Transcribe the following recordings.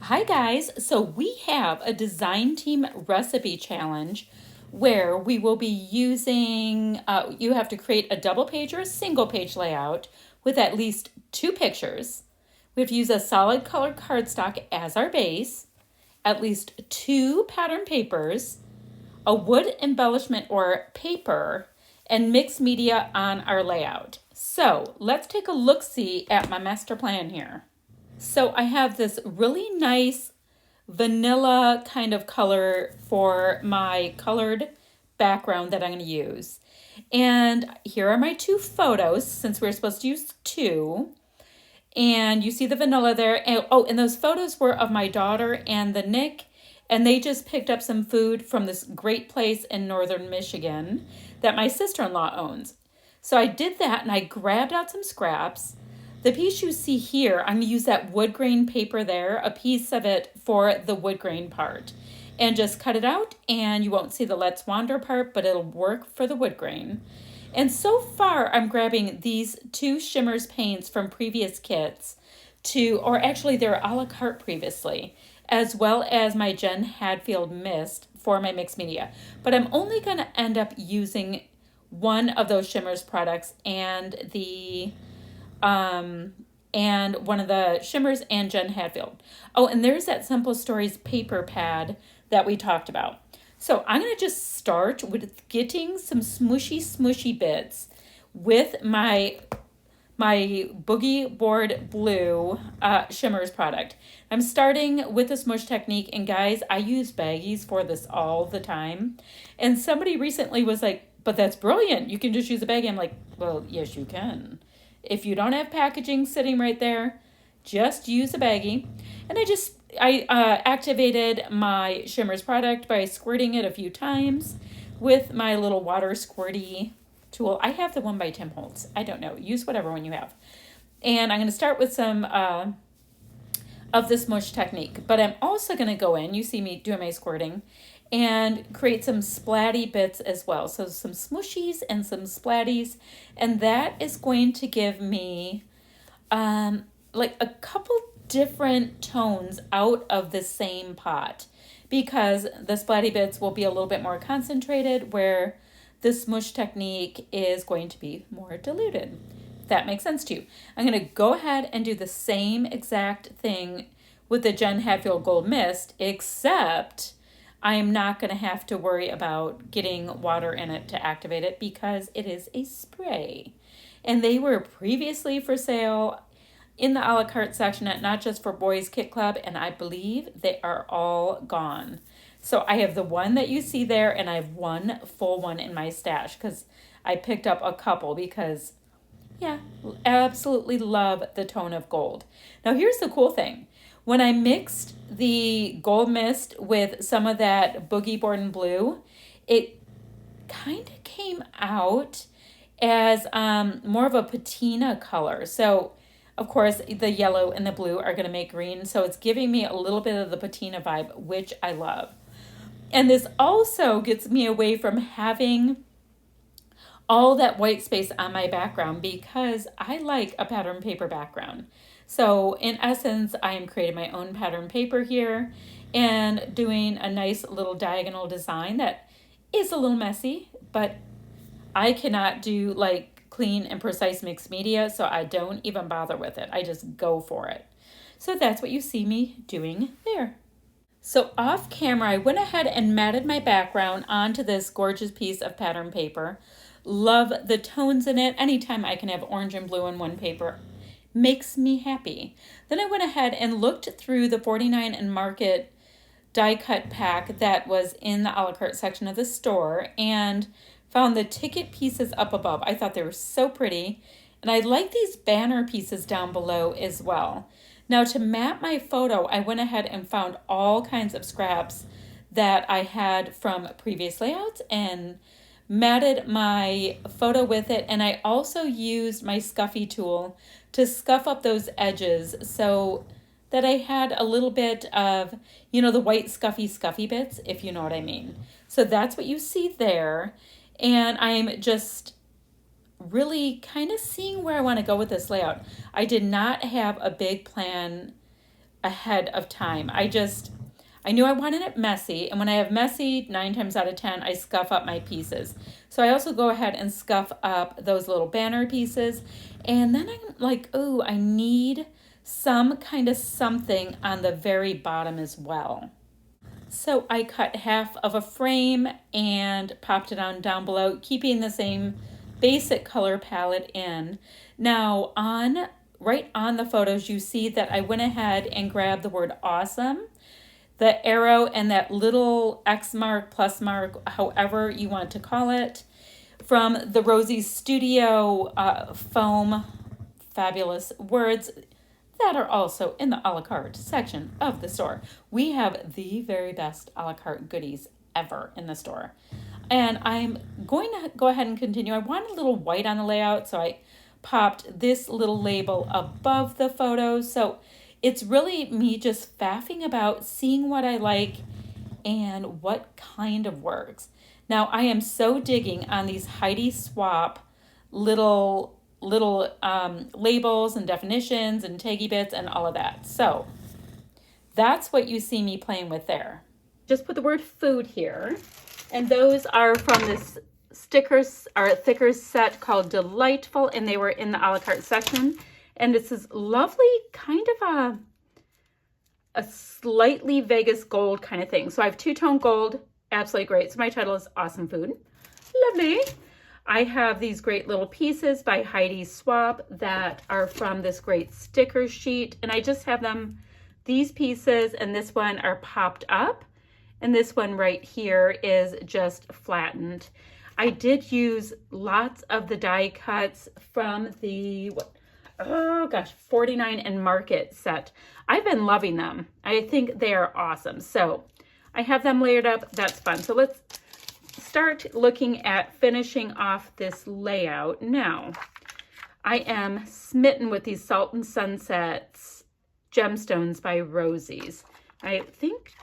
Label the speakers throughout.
Speaker 1: Hi guys, so we have a design team recipe challenge where we will be using, you have to create a double page or a single page layout with at least two pictures. We have to use a solid colored cardstock as our base, at least two pattern papers, a wood embellishment or paper, and mixed media on our layout. So let's take a look-see at my master plan here. So I have this really nice vanilla kind of color for my colored background that I'm going to use. And here are my two photos since we're supposed to use two. And you see the vanilla there. And those photos were of my daughter and the Nick. And they just picked up some food from this great place in northern Michigan that my sister-in-law owns. So I did that and I grabbed out some scraps. The piece you see here, I'm going to use that wood grain paper there, a piece of it for the wood grain part. And just cut it out, and you won't see the Let's Wander part, but it'll work for the wood grain. And so far, I'm grabbing these two Shimmers paints from previous kits or actually they're a la carte previously, as well as my Jen Hadfield mist for my mixed media. But I'm only going to end up using one of those Shimmers products and one of the Shimmers and Jen Hadfield. Oh, and there's that Simple Stories paper pad that we talked about. So I'm going to just start with getting some smushy bits with my Boogie Board Blue Shimmers product. I'm starting with the smush technique, and guys, I use baggies for this all the time. And somebody recently was like, but that's brilliant. You can just use a baggie. I'm like, well, yes, you can. If you don't have packaging sitting right there, just use a baggie. And I activated my Shimmers product by squirting it a few times with my little water squirty tool. I have the one by Tim Holtz. I don't know. Use whatever one you have. And I'm going to start with some of the smush technique. But I'm also going to go in, you see me doing my squirting, and create some splatty bits as well. So some smushies and some splatties. And that is going to give me like a couple different tones out of the same pot, because the splatty bits will be a little bit more concentrated where the smush technique is going to be more diluted. If that makes sense to you. I'm going to go ahead and do the same exact thing with the Jen Hadfield Gold Mist, except I'm not going to have to worry about getting water in it to activate it because it is a spray. And they were previously for sale in the a la carte section at Not Just for Boys Kit Club, and I believe they are all gone. So I have the one that you see there, and I have one full one in my stash because I picked up a couple because, yeah, absolutely love the tone of gold. Now here's the cool thing. When I mixed the gold mist with some of that Boogie Board Blue, it kind of came out as more of a patina color. So, of course, the yellow and the blue are going to make green. So it's giving me a little bit of the patina vibe, which I love. And this also gets me away from having all that white space on my background because I like a pattern paper background. So in essence, I am creating my own pattern paper here and doing a nice little diagonal design that is a little messy, but I cannot do like clean and precise mixed media, so I don't even bother with it. I just go for it. So that's what you see me doing there. So off camera, I went ahead and matted my background onto this gorgeous piece of pattern paper. Love the tones in it. Anytime I can have orange and blue in one paper makes me happy. Then I went ahead and looked through the 49 and Market die cut pack that was in the a la carte section of the store and found the ticket pieces up above. I thought they were so pretty, and I like these banner pieces down below as well. Now to map my photo, I went ahead and found all kinds of scraps that I had from previous layouts and matted my photo with it, and I also used my scuffy tool to scuff up those edges so that I had a little bit of, the white scuffy bits, if you know what I mean. So that's what you see there, and I'm just really kind of seeing where I want to go with this layout. I did not have a big plan ahead of time. I knew I wanted it messy, and when I have messy, 9 times out of 10, I scuff up my pieces. So I also go ahead and scuff up those little banner pieces, and then I'm like, oh, I need some kind of something on the very bottom as well. So I cut half of a frame and popped it on down below, keeping the same basic color palette in. Now right on the photos, you see that I went ahead and grabbed the word awesome, the arrow, and that little X mark, plus mark, however you want to call it, from the Rosie Studio foam fabulous words that are also in the a la carte section of the store. We have the very best a la carte goodies ever in the store. And I'm going to go ahead and continue. I want a little white on the layout, so I popped this little label above the photos. So it's really me just faffing about, seeing what I like and what kind of works. Now, I am so digging on these Heidi Swapp little labels and definitions and taggy bits and all of that. So that's what you see me playing with there. Just put the word food here. And those are from this stickers or thickers set called Delightful, and they were in the a la carte section. And it's this lovely kind of a slightly Vegas gold kind of thing. So I have two-tone gold, absolutely great. So my title is Awesome Food. Lovely. I have these great little pieces by Heidi Swapp that are from this great sticker sheet. And I just have them, these pieces and this one are popped up. And this one right here is just flattened. I did use lots of the die cuts from the, 49 and Market set. I've been loving them. I think they are awesome. So I have them layered up. That's fun. So let's start looking at finishing off this layout. Now, I am smitten with these Salt and Sunsets gemstones by Rosie's. I think,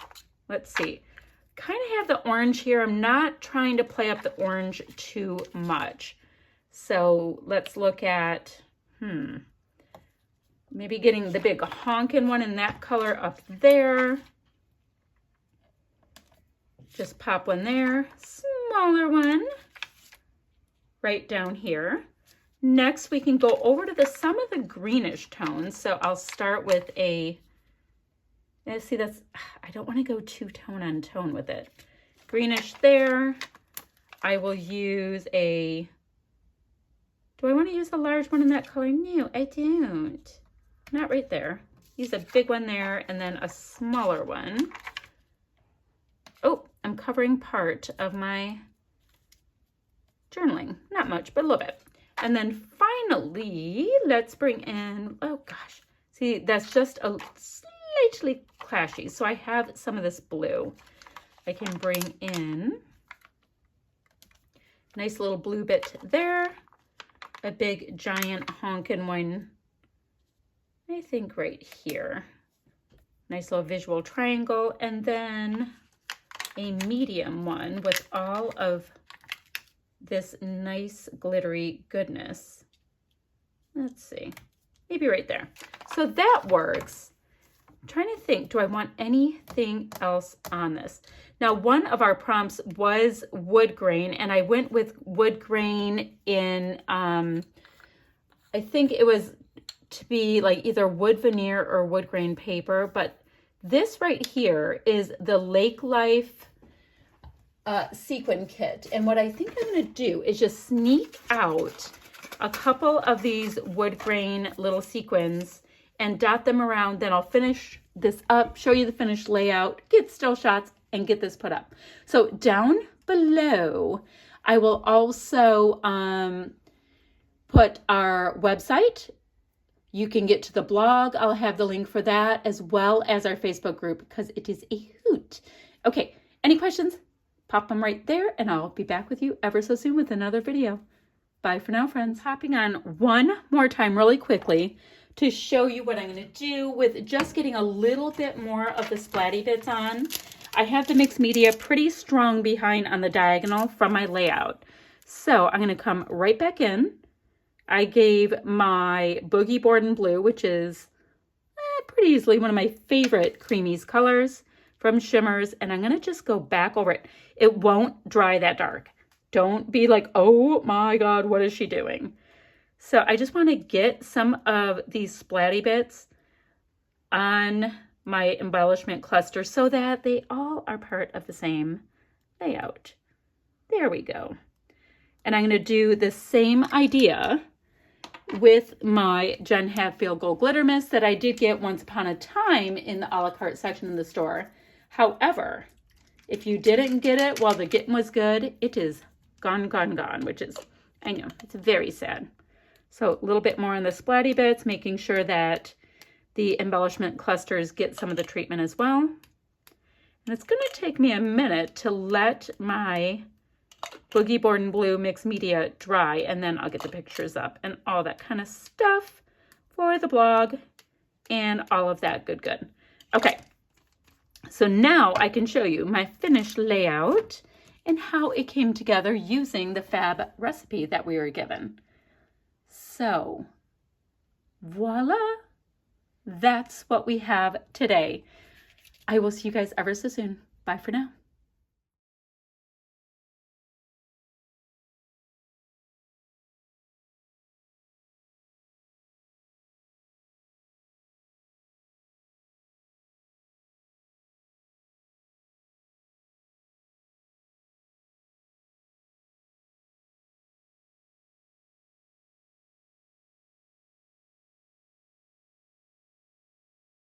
Speaker 1: let's see, kind of have the orange here. I'm not trying to play up the orange too much. So let's look at, maybe getting the big honkin' one in that color up there. Just pop one there. Smaller one right down here. Next, we can go over to some of the greenish tones. So I'll start with I don't want to go two tone on tone with it. Greenish there. I will use do I want to use a large one in that color? No, I don't. Not right there. Use a big one there and then a smaller one. Oh, I'm covering part of my journaling. Not much, but a little bit. And then finally, let's bring in, oh gosh. See, that's just a slightly clashy. So I have some of this blue. I can bring in nice little blue bit there. A big giant honkin' one, I think right here. Nice little visual triangle. And then a medium one with all of this nice glittery goodness. Let's see, maybe right there. So that works. I'm trying to think, do I want anything else on this? Now, one of our prompts was wood grain, and I went with wood grain in, I think it was to be like either wood veneer or wood grain paper, but this right here is the Lake Life sequin kit. And what I think I'm going to do is just sneak out a couple of these wood grain little sequins and dot them around. Then I'll finish this up, show you the finished layout, get still shots, and get this put up. So down below, I will also put our website. You can get to the blog. I'll have the link for that, as well as our Facebook group, because it is a hoot. Okay, any questions? Pop them right there, and I'll be back with you ever so soon with another video. Bye for now, friends. Hopping on one more time really quickly to show you what I'm going to do with just getting a little bit more of the splatty bits on. I have the mixed media pretty strong behind on the diagonal from my layout. So I'm going to come right back in. I gave my Boogie Board in blue, which is pretty easily one of my favorite creamies colors from Shimmers, and I'm going to just go back over it. It won't dry that dark. Don't be like, oh my God, what is she doing? So I just want to get some of these splatty bits on my embellishment cluster so that they all are part of the same layout. There we go. And I'm going to do the same idea with my Jen Hadfield Gold Glitter Mist that I did get once upon a time in the a la carte section in the store. However, if you didn't get it while the getting was good, it is gone, gone, gone, which is, I know, it's very sad. So a little bit more on the splatty bits, making sure that the embellishment clusters get some of the treatment as well. And it's going to take me a minute to let my Boogie Board and Blue mixed media dry, and then I'll get the pictures up and all that kind of stuff for the blog and all of that good. Okay, so now I can show you my finished layout and how it came together using the fab recipe that we were given. So, voila, that's what we have today. I will see you guys ever so soon. Bye for now.